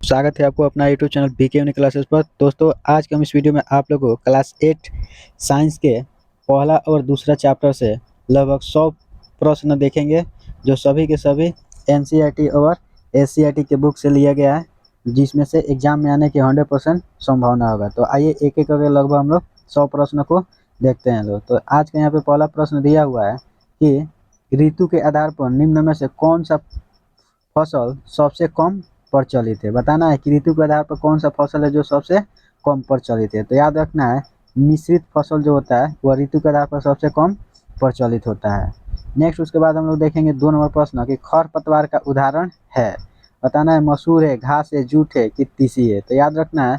स्वागत है आपको अपना YouTube channel BK uni classes पर। दोस्तों, आज के हम इस वीडियो में आप लोगों को क्लास 8 साइंस के पहला और दूसरा चैप्टर से लगभग 100 प्रश्न देखेंगे, जो सभी के सभी एनसीईआरटी और एससीईआरटी के बुक से लिया गया है, जिसमें से एग्जाम में आने की 100% संभावना होगा। तो आइए एक एक करके लगभग हम लोग 100 प्रश्न को देखते हैं लोग। तो आज के यहाँ पे पहला प्रश्न दिया हुआ है कि ऋतु के आधार पर निम्न में से कौन सा फसल सबसे कम प्रचलित है। बताना है कि ऋतु के आधार पर कौन सा फसल है जो सबसे कम प्रचलित है। तो याद रखना है, मिश्रित फसल जो होता है वह ऋतु के आधार पर सबसे कम प्रचलित होता है। नेक्स्ट उसके बाद हम लोग देखेंगे 2 नंबर प्रश्न कि खरपतवार का उदाहरण है। बताना है मसूर है, घास है, जूट है कि तीसी है। तो याद रखना है,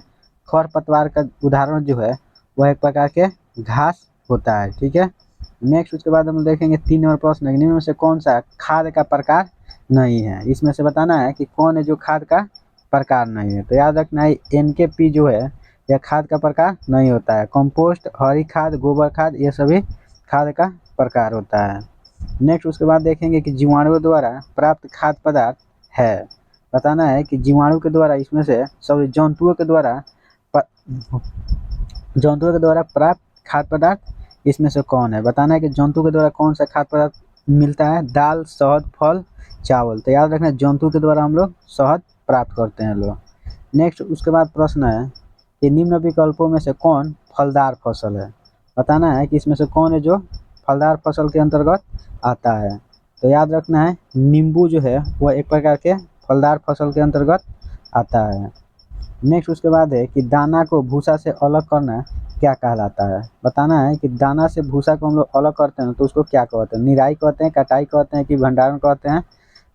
खरपतवार का उदाहरण जो है वह एक प्रकार के घास होता है। ठीक है। नेक्स्ट उसके बाद हम देखेंगे 3 नंबर प्रश्न, निम्न में से कौन सा खाद का प्रकार नहीं है। इसमें से बताना है कि कौन है जो खाद का प्रकार नहीं है। तो याद रखना है, एनकेपी जो है यह खाद का प्रकार नहीं होता है। कंपोस्ट, हरी खाद, गोबर खाद ये सभी खाद का प्रकार होता है। नेक्स्ट उसके बाद देखेंगे कि जीवाणुओं द्वारा प्राप्त खाद्य पदार्थ है। बताना है कि जीवाणु के द्वारा, इसमें से सभी जंतुओं के द्वारा प्राप्त खाद्य पदार्थ इसमें से कौन है। बताना है कि जंतु के द्वारा कौन सा खाद्य पदार्थ मिलता है। दाल, शहद, फल, चावल। तो याद रखना, जंतु के द्वारा हम लोग शहद प्राप्त करते हैं लोग। नेक्स्ट उसके बाद प्रश्न है कि निम्न विकल्पों में से कौन फलदार फसल है। बताना है कि इसमें से कौन है जो फलदार फसल के अंतर्गत आता है। तो याद रखना है, नींबू जो है वह एक प्रकार के फलदार फसल के अंतर्गत आता है। नेक्स्ट उसके बाद है कि दाना को भूसा से अलग करना क्या कहलाता है। बताना है कि दाना से भूसा को हम लोग अलग करते हैं तो उसको क्या कहते हैं। निराई कहते हैं, कटाई कहते हैं कि भंडारण कहते हैं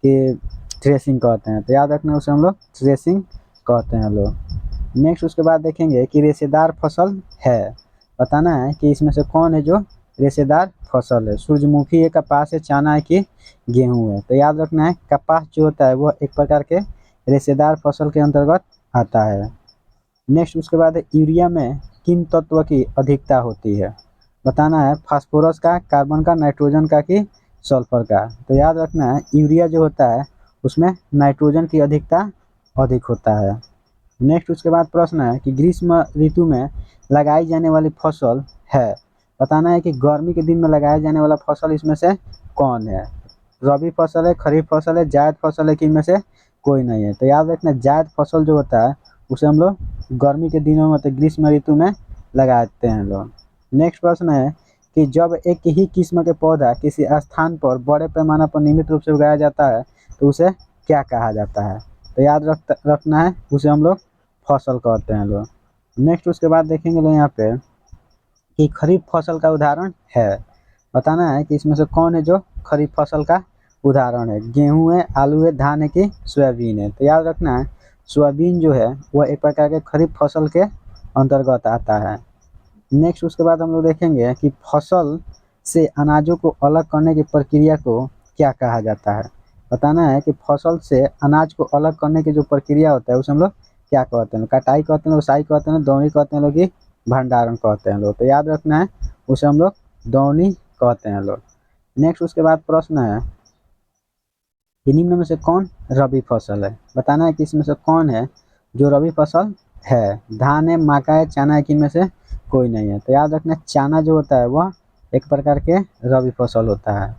कि थ्रेसिंग कहते हैं। तो याद रखना, उसे हम लोग थ्रेसिंग कहते हैं लोग। नेक्स्ट उसके बाद देखेंगे कि रेशेदार फसल है। बताना है कि इसमें से कौन है जो रेशेदार फसल है। सूरजमुखी है, कपास है, चना है कि गेहूँ है। तो याद रखना है, कपास जो होता है वह एक प्रकार के रेशेदार फसल के अंतर्गत आता है। नेक्स्ट उसके बाद यूरिया में किन तत्व की अधिकता होती है। बताना है फास्फोरस का, कार्बन का, नाइट्रोजन का कि सल्फर का। तो याद रखना है, यूरिया जो होता है उसमें नाइट्रोजन की अधिकता अधिक होता है। नेक्स्ट उसके बाद प्रश्न है कि ग्रीष्म ऋतु में लगाई जाने वाली फसल है। बताना है कि गर्मी के दिन में लगाया जाने वाला फसल इसमें से कौन है। रबी फसल है, खरीफ फसल है, जायद फसल है कि इनमें से कोई नहीं है। तो याद रखना, जायद फसल जो होता है उसे हम लोग गर्मी के दिनों में, मतलब ग्रीष्म ऋतु में लगाते हैं लोग। नेक्स्ट प्रश्न है कि जब एक ही किस्म के पौधा किसी स्थान पर बड़े पैमाने पर नियमित रूप से उगाया जाता है तो उसे क्या कहा जाता है। तो याद रखना है, उसे हम लोग फसल कहते हैं लोग। नेक्स्ट उसके बाद देखेंगे लोग यहाँ पे कि खरीफ फसल का उदाहरण है। बताना है कि इसमें से कौन है जो खरीफ फसल का उदाहरण है। गेहूँ है, आलू है, धान है कि सोयाबीन है। तो याद रखना है, सोयाबीन जो है वह एक प्रकार के खरीफ फसल के अंतर्गत आता है। नेक्स्ट उसके बाद हम लोग देखेंगे कि फसल से अनाजों को अलग करने की प्रक्रिया को क्या कहा जाता है। बताना है कि फसल से अनाज को अलग करने की जो प्रक्रिया होता है उसे हम लोग क्या कहते हैं। कटाई कहते हैं, उसाई कहते हैं, दौनी कहते हैं लोग कि भंडारण कहते हैं लोग। तो याद रखना है, उसे हम लोग दौनी कहते हैं लोग। नेक्स्ट उसके बाद प्रश्न है कि निम्न में से कौन रबी फसल है। बताना है कि इसमें से कौन है जो रबी फसल है। धान है, मक्का है, चना है कि इनमें से कोई नहीं है। तो याद रखना, चना जो होता है वह एक प्रकार के रबी फसल होता है।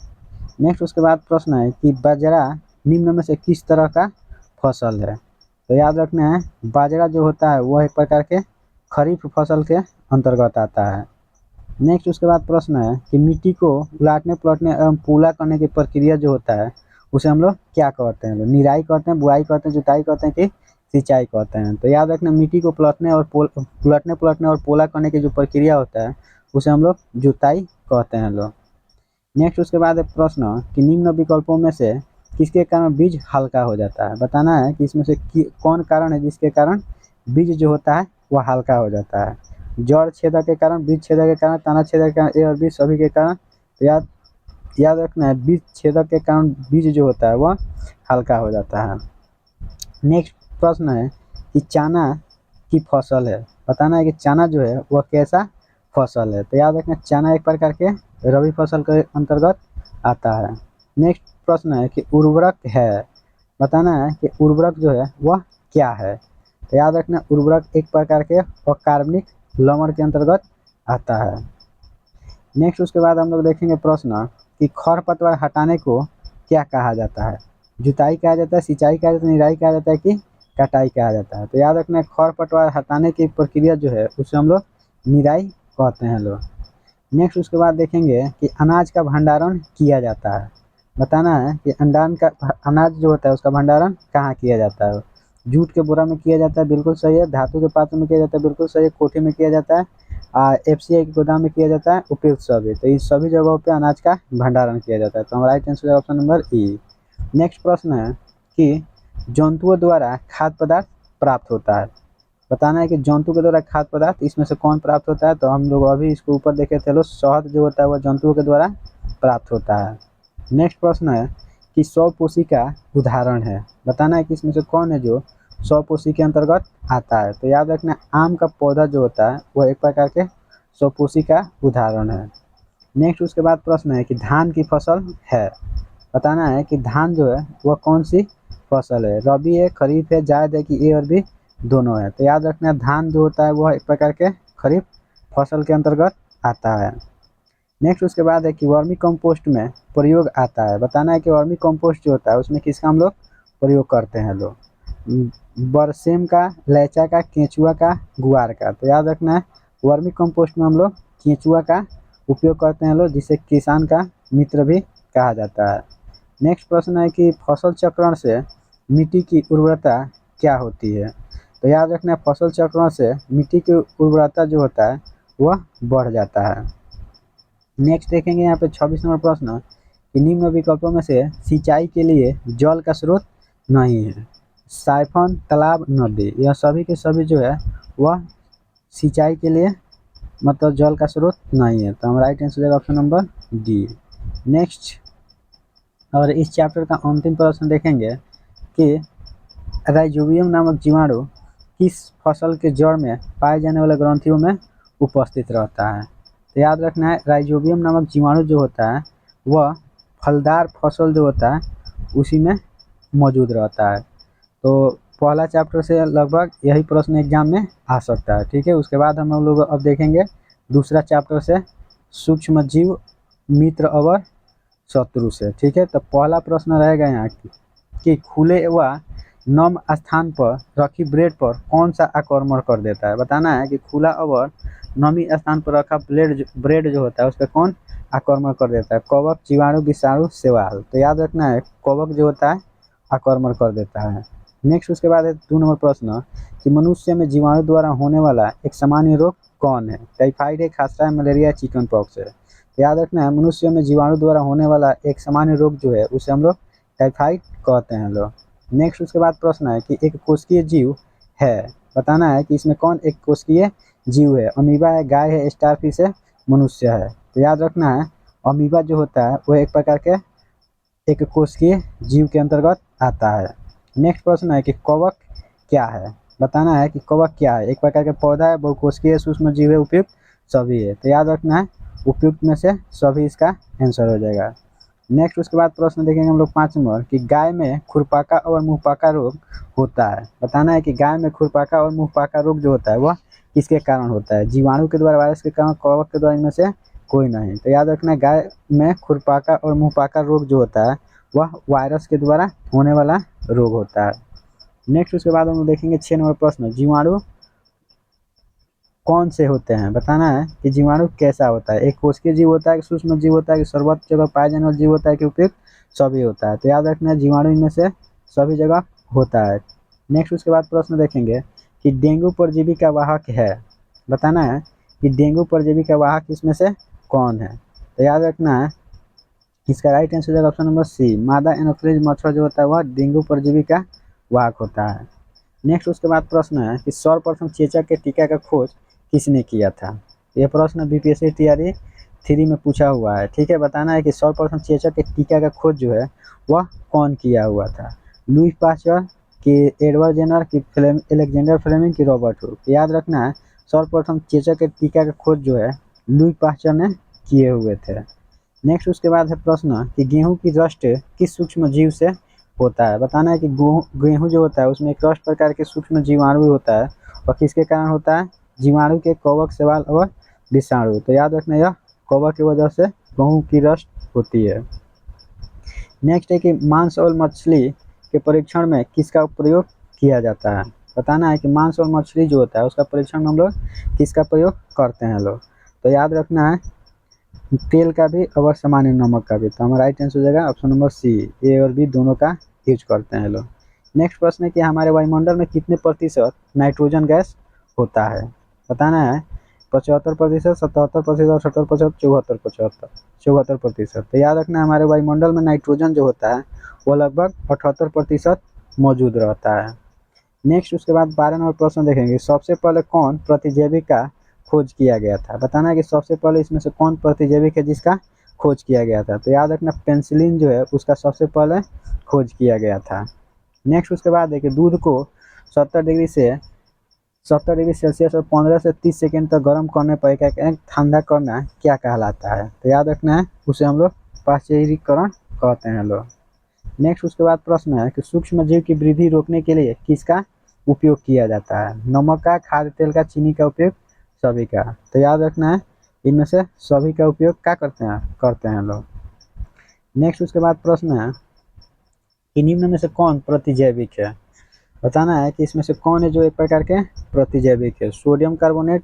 नेक्स्ट उसके बाद प्रश्न है कि बाजरा निम्न में से किस तरह का फसल है। तो याद रखना है, बाजरा जो होता है वह एक प्रकार के खरीफ फसल के अंतर्गत आता है। नेक्स्ट उसके बाद प्रश्न है कि मिट्टी को उलाटने पलटने एवं पूला करने की प्रक्रिया जो होता है उसे हम लोग क्या कहते हैं। निराई कहते हैं, बुआई कहते हैं, जुताई कहते हैं कि सिंचाई कहते हैं। तो याद रखना, मिट्टी को उलटने पलटने और पोला करने की जो प्रक्रिया होता है उसे हम लोग जुताई कहते हैं लोग। नेक्स्ट उसके बाद एक प्रश्न कि निम्न विकल्पों में से किसके कारण बीज हल्का हो जाता है। बताना है कि इसमें से कौन कारण है जिसके कारण बीज जो होता है वह हल्का हो जाता है। जड़ छेदक के कारण, बीज छेदक के कारण, तना छेदक के कारण, ए और बी सभी के कारण। तो याद रखना है, बीज छेदक के कारण बीज जो होता है वह हल्का हो जाता है। नेक्स्ट प्रश्न है कि चना की फसल है। बताना है कि चना जो है वह कैसा फसल है। तो याद रखना, चना एक प्रकार के रबी फसल के अंतर्गत आता है। नेक्स्ट प्रश्न है कि उर्वरक है। बताना है कि उर्वरक जो है वह क्या है? तो याद रखना उर्वरक एक प्रकार के अकार्बनिक लवण के अंतर्गत आता है। नेक्स्ट उसके बाद हम लोग देखेंगे प्रश्न कि खरपतवार हटाने को क्या कहा जाता है? जुताई कहा जाता है, सिंचाई कहा जाता है, निराई कहा जाता है कि कटाई कहा जाता है? तो याद रखना खरपतवार हटाने की प्रक्रिया जो है उसे हम लोग निराई कहते हैं लोग। नेक्स्ट उसके बाद देखेंगे कि अनाज का भंडारण किया जाता है। बताना है कि अनाज जो होता है उसका भंडारण कहाँ किया जाता है? जूट के बोरा में किया जाता है, बिल्कुल सही है। धातु के पात्र में किया जाता है, बिल्कुल सही है। कोठी में किया जाता है, FCI के गोदाम में किया जाता है, उपयुक्त सभी। तो इस सभी जगहों पे अनाज का भंडारण किया जाता है। तो हमारा राइट आंसर है ऑप्शन नंबर ई। नेक्स्ट प्रश्न है कि जंतुओं द्वारा खाद्य पदार्थ प्राप्त होता है। बताना है कि जंतु के द्वारा खाद्य पदार्थ इसमें से कौन प्राप्त होता है? तो हम लोग अभी इसको ऊपर देखे थे लोग, शहद जो होता है वह जंतुओं के द्वारा प्राप्त होता है। नेक्स्ट प्रश्न है कि स्वपोषी का उदाहरण है। बताना है कि इसमें से कौन है जो स्वपोषी के अंतर्गत आता है? तो याद रखना आम का पौधा जो होता है वह एक प्रकार के स्वपोषी का उदाहरण है। नेक्स्ट उसके बाद प्रश्न है कि धान की फसल है। बताना है कि धान जो है वह कौन सी फसल है? रबी है, खरीफ है, जायद है कि ए और बी दोनों है? तो याद रखना धान जो होता है वह एक प्रकार के खरीफ फसल के अंतर्गत आता है। नेक्स्ट उसके बाद है कि वर्मी कंपोस्ट में प्रयोग आता है। बताना है कि वर्मी कंपोस्ट जो होता है उसमें किसका हम लोग प्रयोग करते हैं लोग? बरसेम का, लैचा का, केंचुआ का, गुआर का? तो याद रखना है वर्मी कंपोस्ट में हम लोग केंचुआ का उपयोग करते हैं लोग, जिसे किसान का मित्र भी कहा जाता है। नेक्स्ट प्रश्न है कि फसल चक्रण से मिट्टी की उर्वरता क्या होती है? तो याद रखना फसल चक्रण से मिट्टी की उर्वरता जो होता है वह बढ़ जाता है। नेक्स्ट देखेंगे यहाँ पे 26 नंबर प्रश्न कि निम्न विकल्पों में से सिंचाई के लिए जल का स्रोत नहीं है। साइफन, तालाब, नदी, यह सभी के सभी जो है वह सिंचाई के लिए मतलब जल का स्रोत नहीं है। तो हम राइट आंसर देगा ऑप्शन नंबर डी। नेक्स्ट और इस चैप्टर का अंतिम प्रश्न देखेंगे कि राइजोबियम नामक जीवाणु किस फसल के जड़ में पाए जाने वाले ग्रंथियों में उपस्थित रहता है? तो याद रखना है राइजोबियम नामक जीवाणु जो होता है वह फलदार फसल जो होता है उसी में मौजूद रहता है। तो पहला चैप्टर से लगभग यही प्रश्न एग्जाम में आ सकता है। ठीक है, उसके बाद हम लोग अब देखेंगे दूसरा चैप्टर से सूक्ष्म जीव मित्र और शत्रु से। ठीक है, तो पहला प्रश्न रहेगा यहाँ कि खुले व नम स्थान पर रखी ब्रेड पर कौन सा आक्रमण कर देता है? बताना है कि खुला और नमी स्थान पर रखा ब्रेड जो होता है उस पर कौन आक्रमण कर देता है? कवक, जीवाणु, विषाणु, शैवाल? तो याद रखना है कवक जो होता है आक्रमण कर देता है। नेक्स्ट उसके बाद है 2 नंबर प्रश्न कि मनुष्य में जीवाणु द्वारा होने वाला एक सामान्य रोग कौन है? टाइफाइड है, खांसरा है, मलेरिया, चिकन पॉक्स है? तो याद रखना है मनुष्य में जीवाणु द्वारा होने वाला एक सामान्य रोग जो है उसे हम लोग टाइफाइड कहते हैं लोग। नेक्स्ट उसके बाद प्रश्न है कि एक कोशिकीय जीव है। बताना है कि इसमें कौन एक कोशिकीय जीव है? अमीबा है, गाय है, स्टारफिश है, मनुष्य है? तो याद रखना है अमीबा जो होता है वह एक प्रकार के एक कोशिकीय जीव के अंतर्गत आता है। नेक्स्ट प्रश्न है कि कवक क्या है? बताना है कि कवक क्या है? एक प्रकार का पौधा है, बहुकोशिकीय सूक्ष्म जीव है, उपयुक्त सभी है? तो याद रखना है उपयुक्त में से सभी इसका आंसर हो जाएगा। नेक्स्ट उसके बाद प्रश्न देखेंगे हम लोग 5 नंबर कि गाय में खुरपाका और मुंहपका रोग होता है। बताना है कि गाय में खुरपाका और मुंहपका रोग जो होता है वह किसके कारण होता है? जीवाणु के द्वारा, वायरस के कारण, कवक के द्वारा? इनमें से कोई नहीं। तो याद रखना गाय में खुरपाका और मुंहपका रोग जो होता है वह वायरस के द्वारा होने वाला रोग होता है। नेक्स्ट उसके बाद हम लोग देखेंगे 6 नंबर प्रश्न जीवाणु कौन से होते हैं? बताना है कि जीवाणु कैसा होता है? एक कोशिकीय जीव होता है कि सूक्ष्म जीव होता है कि सर्वत्र जगह पाए जाने वाला जीव होता है कि उपयुक्त सभी होता है? तो याद रखना है जीवाणु इनमें से सभी जगह होता है। नेक्स्ट उसके बाद प्रश्न देखेंगे कि डेंगू परजीवी का वाहक है। बताना है कि डेंगू परजीवी का वाहक इसमें से कौन है? तो याद रखना है इसका राइट आंसर होगा ऑप्शन नंबर सी, मादा एनोफिलीज मच्छर जो होता है वह डेंगू परजीवी का वाहक होता है। नेक्स्ट उसके बाद प्रश्न है कि सर्वप्रथम चेचक के टीका का खोज किसने किया था? यह प्रश्न बीपीएससी तैयारी 3 में पूछा हुआ है। ठीक है, बताना है कि सर्वप्रथम चेचक के टीका का खोज जो है वह कौन किया हुआ था? लुई पास्चर कि एडवर्ड जेनर कि अलेक्जेंडर फ्लेमिंग कि रॉबर्ट हुक? याद रखना है सर्वप्रथम चेचक के टीका का खोज जो है लुई पास्चर ने किए हुए थे। नेक्स्ट उसके बाद है प्रश्न कि गेहूं की रस्ट किस सूक्ष्म जीव से होता है। बताना है कि गेहूँ जो होता है उसमें एक रस्ट प्रकार के सूक्ष्म जीवाणु होता है और किसके कारण होता है, जीवाणु के, कवक, शैवाल और विषाणु। तो याद रखना यह कवक की वजह से गेहूँ की रस्ट होती है। नेक्स्ट है कि मांस और मछली के परीक्षण में किसका प्रयोग किया जाता है। बताना है कि मांस और मछली जो होता है उसका परीक्षण में हम लोग किसका प्रयोग करते हैं लोग। तो याद रखना है तेल का भी और सामान्य नमक का भी। तो हमारा राइट आंसर हो जाएगा ऑप्शन नंबर सी, ए और बी दोनों का यूज करते हैं लोग। नेक्स्ट प्रश्न है कि हमारे वायुमंडल में कितने प्रतिशत नाइट्रोजन गैस होता है। बताना है 75%, 77%, 78%, 74%। तो याद रखना है हमारे वायुमंडल में नाइट्रोजन जो होता है वो लगभग 78% मौजूद रहता है। नेक्स्ट उसके बाद 12 नंबर प्रश्न देखेंगे, सबसे पहले कौन प्रतिजैविक का खोज किया गया था। बताना है कि सबसे पहले इसमें से कौन प्रतिजैविक है जिसका खोज किया गया था। तो याद रखना पेनिसिलिन जो है उसका सबसे पहले खोज किया गया था। नेक्स्ट उसके बाद देखिए दूध को 70 डिग्री सेल्सियस और 15 से 30 सेकेंड तक गर्म करने पर ठंडा करना क्या कहलाता है। तो याद रखना है उसे हम लोग पाश्चरीकरण कहते हैं लोग। नेक्स्ट उसके बाद प्रश्न है कि सूक्ष्म जीव की वृद्धि रोकने के लिए किसका उपयोग किया जाता है। नमक का, खाद्य तेल का, चीनी का उपयोग, सभी का। तो याद रखना है इनमें से सभी का उपयोग क्या करते हैं लोग। नेक्स्ट उसके बाद प्रश्न है कि निम्न में से कौन प्रतिजैविक है। बताना है कि इसमें से कौन है जो एक प्रकार के प्रतिजैविक है। सोडियम कार्बोनेट,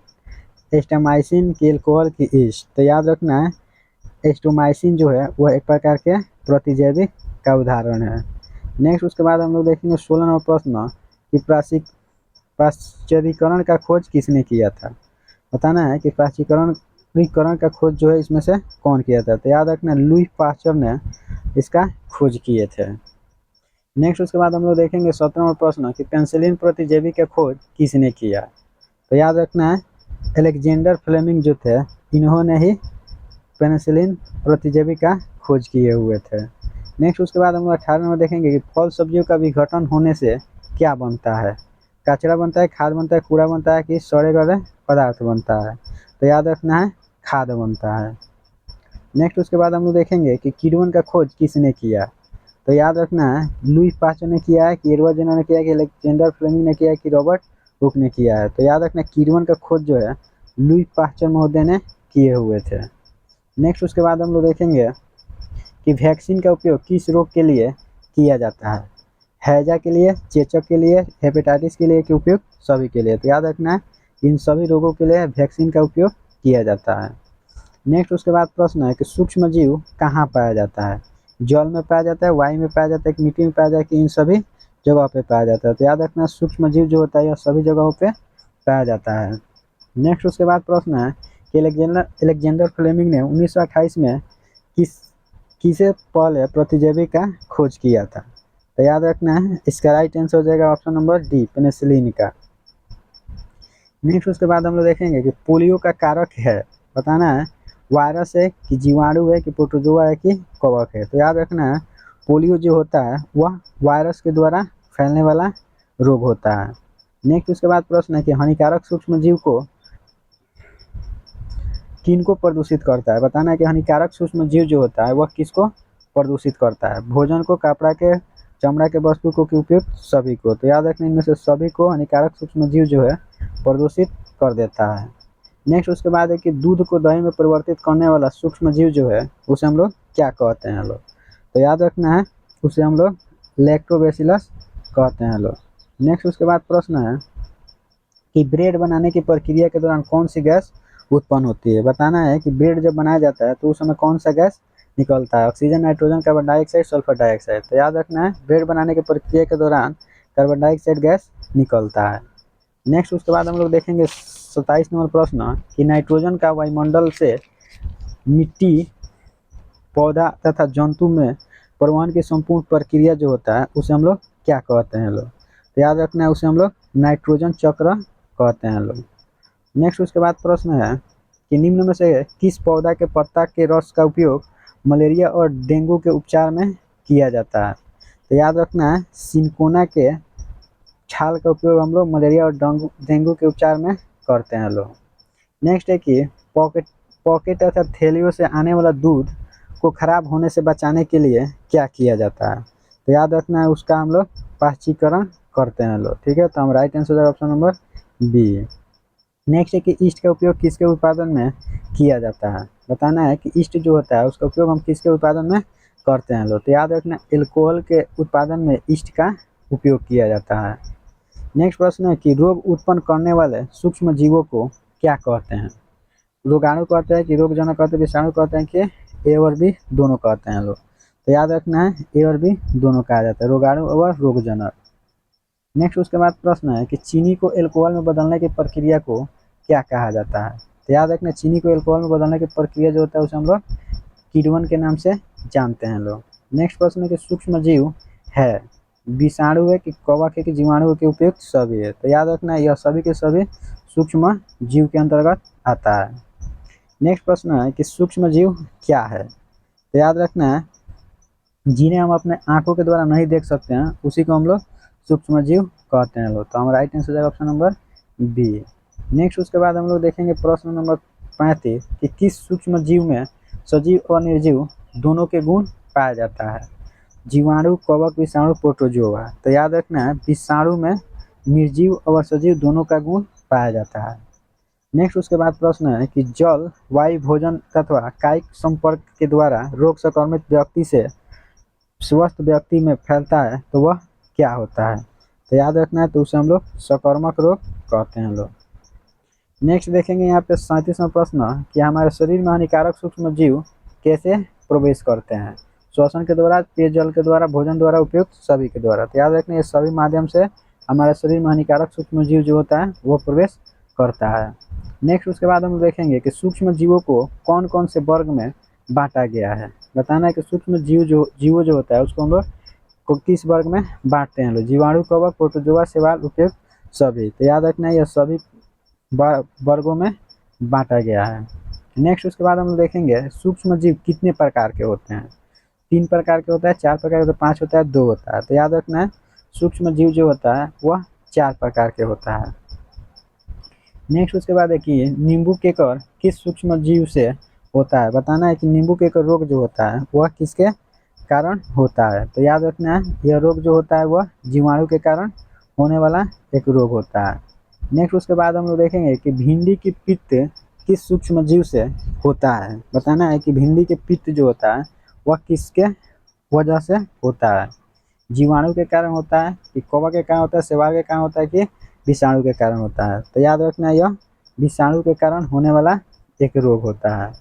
एस्टामाइसिन की, अल्कोहल की, ईस्ट। तो याद रखना है एस्टोमाइसिन जो है वह एक प्रकार के प्रतिजैविक का उदाहरण है। नेक्स्ट उसके बाद हम लोग देखेंगे 16 नंबर प्रश्न कि पाश्चरीकरण का खोज किसने किया था। बताना है कि पाश्चरीकरण का खोज जो है इसमें से कौन किया था। तो याद रखना लुई पास्चर ने इसका खोज किए थे। नेक्स्ट उसके बाद हम लोग देखेंगे 17 नंबर प्रश्न कि पेनिसिलिन प्रतिजैविक का खोज किसने किया। तो याद रखना है अलेक्जेंडर फ्लेमिंग जो थे इन्होंने ही पेनिसिलिन प्रतिजैविक का खोज किए हुए थे। नेक्स्ट उसके बाद हम लोग 18 नंबर देखेंगे कि फल सब्जियों का विघटन होने से क्या बनता है। कचरा बनता है, खाद बनता है, कूड़ा बनता है कि सड़े गले पदार्थ बनता है। तो याद रखना है खाद बनता है। नेक्स्ट उसके बाद हम लोग देखेंगे कि किण्वन का खोज किसने किया। तो याद रखना है लुई पास्चर ने किया है कि एडवर्ड जेनर ने किया है कि अलेक्जेंडर फ्लेमिंग ने किया है कि रॉबर्ट हुक ने किया है। तो याद रखना किण्वन का खोज जो है लुई पास्चर महोदय ने किए हुए थे। नेक्स्ट उसके बाद हम लोग देखेंगे कि वैक्सीन का उपयोग किस रोग के लिए किया जाता है। हैजा के लिए, चेचक के लिए, हेपेटाइटिस के लिए कि उपयोग सभी के लिए। तो याद रखना है इन सभी रोगों के लिए वैक्सीन का उपयोग किया जाता है। नेक्स्ट उसके बाद प्रश्न है कि सूक्ष्म जीव कहाँ पाया जाता है। जल में पाया जाता है, वायु में पाया जाता है, मिट्टी में पाया जाता है कि इन सभी जगहों पे पाया जाता है। तो याद रखना सूक्ष्म जीव जो होता है यह सभी जगहों पे पाया जाता है। नेक्स्ट उसके बाद प्रश्न है कि अलेक्जेंडर फ्लेमिंग ने 1928 में किसे पहले प्रतिजैविक का खोज किया था। तो याद रखना है इसका राइट आंसर हो जाएगा ऑप्शन नंबर डी, पेनिसिलिन का। नेक्स्ट उसके बाद हम लोग देखेंगे कि पोलियो का कारक है। बताना है वायरस है कि जीवाणु है कि प्रोटोजोआ है कि कवक है। तो याद रखना है पोलियो जो होता है वह वायरस के द्वारा फैलने वाला रोग होता है। नेक्स्ट उसके बाद प्रश्न है कि हानिकारक सूक्ष्म जीव को किनको प्रदूषित करता है। बताना है कि हानिकारक सूक्ष्म जीव जो होता है वह किसको प्रदूषित करता है। भोजन को, कपड़ा के, चमड़ा के वस्तु को कि उपयुक्त सभी को। तो याद रखना इनमें से सभी को हानिकारक सूक्ष्म जीव जो है प्रदूषित कर देता है। नेक्स्ट उसके बाद है कि दूध को दही में परिवर्तित करने वाला सूक्ष्म जीव जो है उसे हम लोग क्या कहते हैं लोग। तो याद रखना है उसे हम लोग लैक्टोबैसिलस कहते हैं लोग। नेक्स्ट उसके बाद प्रश्न है कि ब्रेड बनाने की प्रक्रिया के दौरान कौन सी गैस उत्पन्न होती है। बताना है कि ब्रेड जब बनाया जाता है तो उस समय कौन सा गैस निकलता है। Oxygen, nitrogen, carbon dioxide, sulphur dioxide. तो याद रखना है ब्रेड बनाने की प्रक्रिया के दौरान कार्बन डाइऑक्साइड गैस निकलता है। नेक्स्ट उसके बाद हम लोग देखेंगे 27 नंबर प्रश्न कि नाइट्रोजन का वायुमंडल से मिट्टी, पौधा तथा जंतु में परिवहन की संपूर्ण प्रक्रिया जो होता है उसे हम लोग क्या कहते हैं लोग। तो याद रखना है उसे हम लोग नाइट्रोजन चक्र कहते हैं लोग। नेक्स्ट उसके बाद प्रश्न है कि निम्न में से किस पौधा के पत्ता के रस का उपयोग मलेरिया और डेंगू के उपचार में किया जाता है। तो याद रखना है सिनकोना के छाल का उपयोग हम लोग मलेरिया और डेंगू के उपचार में करते हैं लोग। नेक्स्ट है कि पॉकेट तथा थैलियों से आने वाला दूध को खराब होने से बचाने के लिए क्या किया जाता है। तो याद रखना है उसका हम लोग पाचीकरण करते हैं लोग, ठीक है। तो हम राइट आंसर हो जाएगा ऑप्शन नंबर बी। नेक्स्ट है कि ईस्ट का उपयोग किसके उत्पादन में किया जाता है, बताना है कि ईस्ट जो होता है उसका उपयोग हम किसके उत्पादन में करते हैं लोग। तो याद रखना एल्कोहल के उत्पादन में ईस्ट का उपयोग किया जाता है। नेक्स्ट प्रश्न है कि रोग उत्पन्न करने वाले सूक्ष्म जीवों को क्या कहते हैं, रोगाणु कहते हैं कि रोगजनक कहते हैं, विषाणु कहते हैं कि ए और बी दोनों कहते हैं लोग। तो याद रखना है ए और बी दोनों कहा जाता है, रोगाणु और रोगजनक। नेक्स्ट उसके बाद प्रश्न है कि चीनी को एल्कोहल में बदलने की प्रक्रिया को क्या कहा जाता है। तो याद रखना चीनी को एल्कोहल में बदलने की प्रक्रिया जो होता है उसे हम लोग किण्वन के नाम से जानते हैं लोग। नेक्स्ट प्रश्न है कि सूक्ष्म जीव है, विषाणु है कि कवक है कि जीवाणु है कि उपयुक्त सभी है। तो याद रखना यह सभी के सभी सूक्ष्म जीव के अंतर्गत आता है। नेक्स्ट प्रश्न है कि सूक्ष्म जीव क्या है। तो याद रखना है जिन्हें हम अपने आंखों के द्वारा नहीं देख सकते हैं उसी को हम लोग सूक्ष्म जीव कहते हैं लोग। तो हम राइट आंसर हो जाएगा ऑप्शन नंबर बी। नेक्स्ट उसके बाद हम लोग देखेंगे प्रश्न नंबर 35 कि किस सूक्ष्म जीव में सजीव और निर्जीव दोनों के गुण पाया जाता है, जीवाणु, कवक, विषाणु, प्रोटोजोआ। तो याद रखना है विषाणु में निर्जीव और सजीव दोनों का गुण पाया जाता है। नेक्स्ट उसके बाद प्रश्न है कि जल, वायु, भोजन तथा कायिक संपर्क के द्वारा रोग संक्रमित व्यक्ति से स्वस्थ व्यक्ति में फैलता है तो वह क्या होता है। तो याद रखना है तो उसे हम लोग संक्रामक रोग कहते हैं लोग। नेक्स्ट देखेंगे यहाँ पे 37वां प्रश्न कि हमारे शरीर में हानिकारक सूक्ष्म जीव कैसे प्रवेश करते हैं, श्वसन के द्वारा, पेयजल के द्वारा, भोजन द्वारा, उपयुक्त सभी के द्वारा। तो याद रखना ये सभी माध्यम से हमारे शरीर में हानिकारक सूक्ष्म जीव जो होता है वो प्रवेश करता है। नेक्स्ट उसके बाद हम देखेंगे कि सूक्ष्म जीवों को कौन कौन से वर्ग में बांटा गया है, बताना है कि सूक्ष्म जीवो जो होता है उसको हम लोग को किस वर्ग में बांटते हैं लोग, जीवाणु, कवक, प्रोटोजोआ, शैवाल, उपयुक्त सभी। तो याद रखना है यह सभी वर्गों में बांटा गया है। नेक्स्ट उसके बाद हम लोग देखेंगे सूक्ष्म जीव कितने प्रकार के होते हैं, 3 प्रकार के होता है, 4 प्रकार के होता है, 5 होता है, 2 होता है। तो याद रखना है सूक्ष्म जीव जो होता है वह 4 प्रकार के होता है। नेक्स्ट उसके बाद देखिए नींबू केकर किस सूक्ष्म जीव से होता है, बताना है कि नींबू केकर रोग जो होता है वह किसके कारण होता है। तो याद रखना है यह रोग जो होता है वह जीवाणु के कारण होने वाला एक रोग होता है। नेक्स्ट उसके बाद हम लोग देखेंगे कि भिंडी की पित्त किस सूक्ष्म जीव से होता है, बताना है कि भिंडी के पित्त जो होता है वह किसके वजह से होता है, जीवाणु के कारण होता है कि कवक के कारण होता है, शैवाल के कारण होता है कि विषाणु के कारण होता है। तो याद रखना यह विषाणु के कारण होने वाला एक रोग होता है।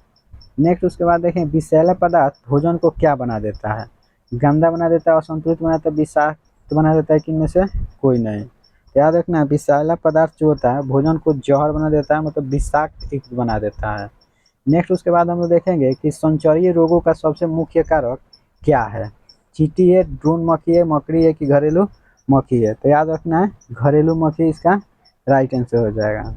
नेक्स्ट उसके बाद देखें विषैला पदार्थ भोजन को क्या बना देता है, गंदा बना देता है, असंतुलित बना देता है, विषाक्त बना देता है कि इनमें से कोई नहीं। तो याद रखना विषैला पदार्थ जो होता है भोजन को जहर बना देता है, मतलब विषाक्त युक्त बना देता है। नेक्स्ट उसके बाद हम लोग देखेंगे कि संचरीय रोगों का सबसे मुख्य कारक क्या है, चींटी है, ड्रोन मक्खी है, मकड़ी है कि घरेलू मक्खी है। तो याद रखना है घरेलू मक्खी इसका राइट आंसर हो जाएगा।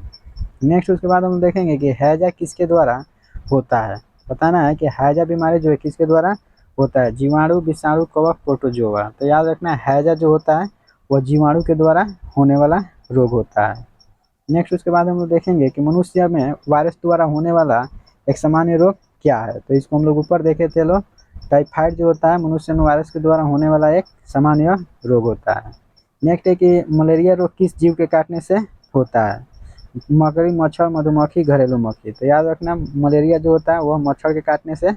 नेक्स्ट उसके बाद हम देखेंगे कि हैजा किसके द्वारा होता है, बताना है कि हैजा बीमारी जो है किसके द्वारा होता है, जीवाणु, विषाणु, कवक, प्रोटोजोआ। तो याद रखना हैजा जो होता है वह जीवाणु के द्वारा होने वाला रोग होता है। नेक्स्ट उसके बाद हम लोग देखेंगे कि मनुष्य में वायरस द्वारा होने वाला एक सामान्य रोग क्या है। तो इसको हम लोग ऊपर देखे थे लोग, टाइफाइड जो होता है मनुष्य में वायरस के द्वारा होने वाला एक सामान्य रोग होता है। नेक्स्ट है कि मलेरिया रोग किस जीव के काटने से होता है, मकड़ी, मच्छर, मधुमक्खी, घरेलू मक्खी। तो याद रखना मलेरिया जो होता है वह मच्छर के काटने से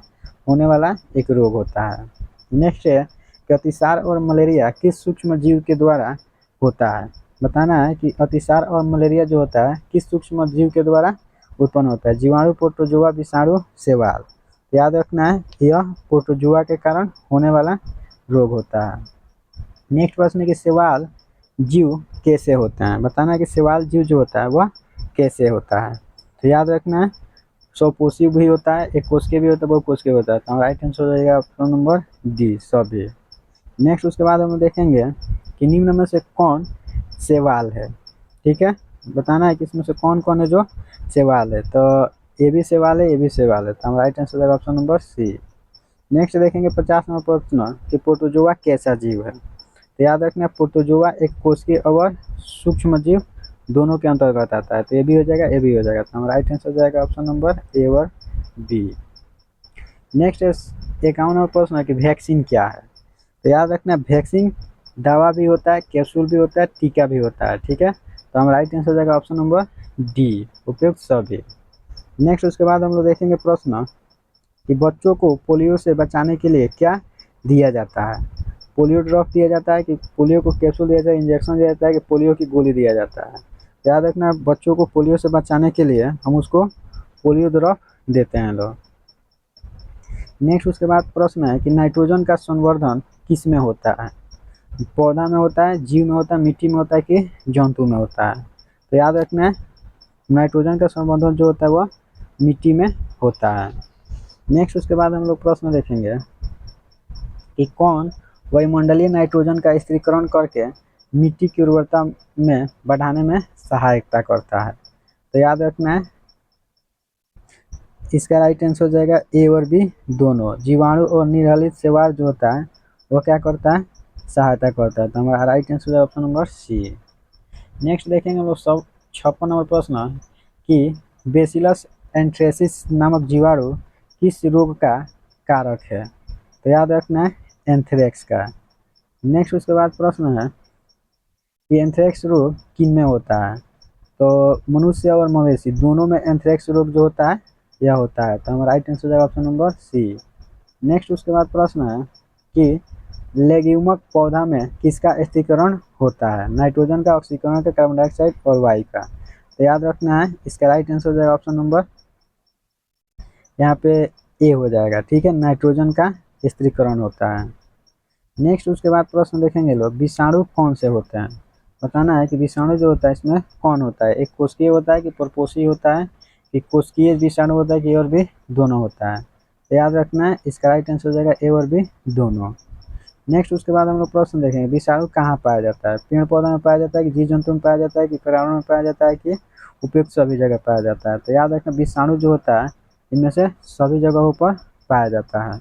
होने वाला एक रोग होता है। नेक्स्ट है कि अतिसार और मलेरिया किस सूक्ष्म जीव के द्वारा होता है, बताना है कि अतिसार और मलेरिया जो होता है किस सूक्ष्म जीव के द्वारा उत्पन्न होता है, जीवाणु, प्रोटोजोआ, विषाणु, शैवाल। याद रखना है यह प्रोटोजोआ के कारण होने वाला रोग होता है। नेक्स्ट प्रश्न है कि शैवाल जीव कैसे होता है, बताना है कि शैवाल जीव जो होता है वह कैसे होता है। तो याद रखना है स्वकोषीय भी होता है, एक कोशिकीय भी होता है, बहुकोशिकीय होता है। तो राइट आंसर हो जाएगा ऑप्शन नंबर डी सभी। नेक्स्ट उसके बाद हम देखेंगे कि निम्न में से कौन शैवाल है, ठीक है, बताना है कि इसमें से कौन कौन है जो शैवाल है। तो ये भी शैवाल है, ये भी शैवाल है। तो हम राइट आंसर हो जाएगा ऑप्शन नंबर सी। नेक्स्ट देखेंगे 50 नंबर प्रश्न कि प्रोटोजोआ कैसा जीव है। तो याद रखना प्रोटोजोआ एक कोशिकीय और सूक्ष्म जीव दोनों के अंतर्गत आता है। तो ये भी हो जाएगा, ये भी हो जाएगा। तो हम राइट आंसर हो जाएगा ऑप्शन नंबर ए और बी। नेक्स्ट 51 नंबर प्रश्न है कि वैक्सीन क्या है। तो याद रखना वैक्सीन दवा भी होता है, कैप्सूल भी होता है, टीका भी होता है। ठीक है, तो हमारा राइट आंसर हो जाएगा ऑप्शन नंबर डी, उपयुक्त सभी। नेक्स्ट उसके बाद हम लोग देखेंगे प्रश्न कि बच्चों को पोलियो से बचाने के लिए क्या दिया जाता है। पोलियो ड्रॉप दिया जाता है कि पोलियो को कैप्सूल दिया जाता है, इंजेक्शन दिया जाता है कि पोलियो की गोली दिया जाता है। याद रखना बच्चों को पोलियो से बचाने के लिए हम उसको पोलियो ड्रॉप देते हैं लोग। नेक्स्ट उसके बाद प्रश्न है कि नाइट्रोजन का संवर्धन किस में होता है। पौधा में होता है, जीव में होता है, मिट्टी में होता है कि जंतु में होता है। तो याद रखना है नाइट्रोजन का संवर्धन जो होता है वह मिट्टी में होता है। नेक्स्ट उसके बाद हम लोग प्रश्न देखेंगे कि कौन वायुमंडलीय नाइट्रोजन का स्थिरीकरण करके मिट्टी की उर्वरता में बढ़ाने में सहायता करता है। तो याद रखना है इसका राइट आंसर हो जाएगा ए और बी दोनों। जीवाणु और निर्हलित शैवाल जो होता है वो क्या करता है, सहायता करता है। तो हमारा राइट आंसर हो जाएगा ऑप्शन नंबर सी। नेक्स्ट देखेंगे हम लोग 56 नंबर प्रश्न कि बेसिलस एंथ्रेसिस नामक जीवाणु किस रोग का कारक है। तो याद रखना है एंथ्रेक्स का। नेक्स्ट उसके बाद प्रश्न है कि एंथ्रेक्स रोग किन में होता है। तो मनुष्य और मवेशी दोनों में एंथ्रेक्स रोग जो होता है यह होता है। तो हमारा राइट आंसर हो जाएगा ऑप्शन नंबर सी। नेक्स्ट उसके बाद प्रश्न है कि लेग्यूमक पौधा में किसका स्थिरीकरण होता है। नाइट्रोजन का, ऑक्सीकरण का, कार्बन डाइऑक्साइड और वायु का। तो याद रखना है इसका राइट आंसर हो जाएगा ऑप्शन नंबर यहाँ पे ए हो जाएगा। ठीक है, नाइट्रोजन का स्थिरीकरण होता है। नेक्स्ट उसके बाद प्रश्न देखेंगे लोग विषाणु कौन से होते हैं। बताना है कि विषाणु जो होता है इसमें कौन होता है, एक कोशिकीय होता है कि परपोषी होता है कि कोशिकीय विषाणु होता है कि ए और बी दोनों होता है। तो याद रखना है इसका राइट आंसर हो जाएगा ए और बी दोनों। नेक्स्ट उसके बाद हम लोग प्रश्न देखेंगे विषाणु कहाँ पाया जाता है। पेड़ पौधा में पाया जाता है कि जीव जंतु में पाया जाता है कि पर्यावरण में पाया जाता है कि उपयुक्त सभी जगह पाया जाता है। तो याद रखना विषाणु जो होता है इनमें से सभी जगहों पर पाया जाता है।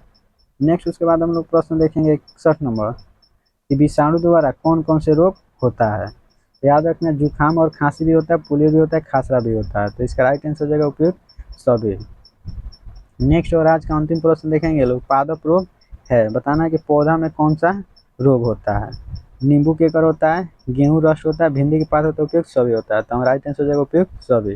नेक्स्ट उसके बाद हम लोग प्रश्न देखेंगे 61 नंबर कि विषाणु द्वारा कौन कौन से रोग होता है। तो याद रखना जुकाम और खांसी भी होता है, पोलियो भी होता है, खासरा भी होता है। तो इसका राइट आंसर हो जाएगा उपयुक्त सभी। नेक्स्ट और आज का अंतिम प्रश्न देखेंगे लोग पादप रोग है। बताना है कि पौधा में कौन सा रोग होता है। नींबू केकर होता है, गेहूं रस्ट होता है, भिंडी के पात होता है, उपयुक्त सभी होता है। तो हमारा राइट आंसर हो जाएगा उपयुक्त सभी।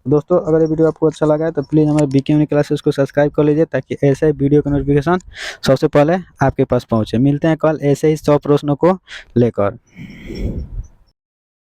दोस्तों अगर ये वीडियो आपको अच्छा लगा है तो प्लीज़ हमारे बीके क्लासेस को सब्सक्राइब कर लीजिए ताकि ऐसे ही वीडियो का नोटिफिकेशन सबसे पहले आपके पास पहुंचे। मिलते हैं कल ऐसे ही 100 प्रश्नों को लेकर।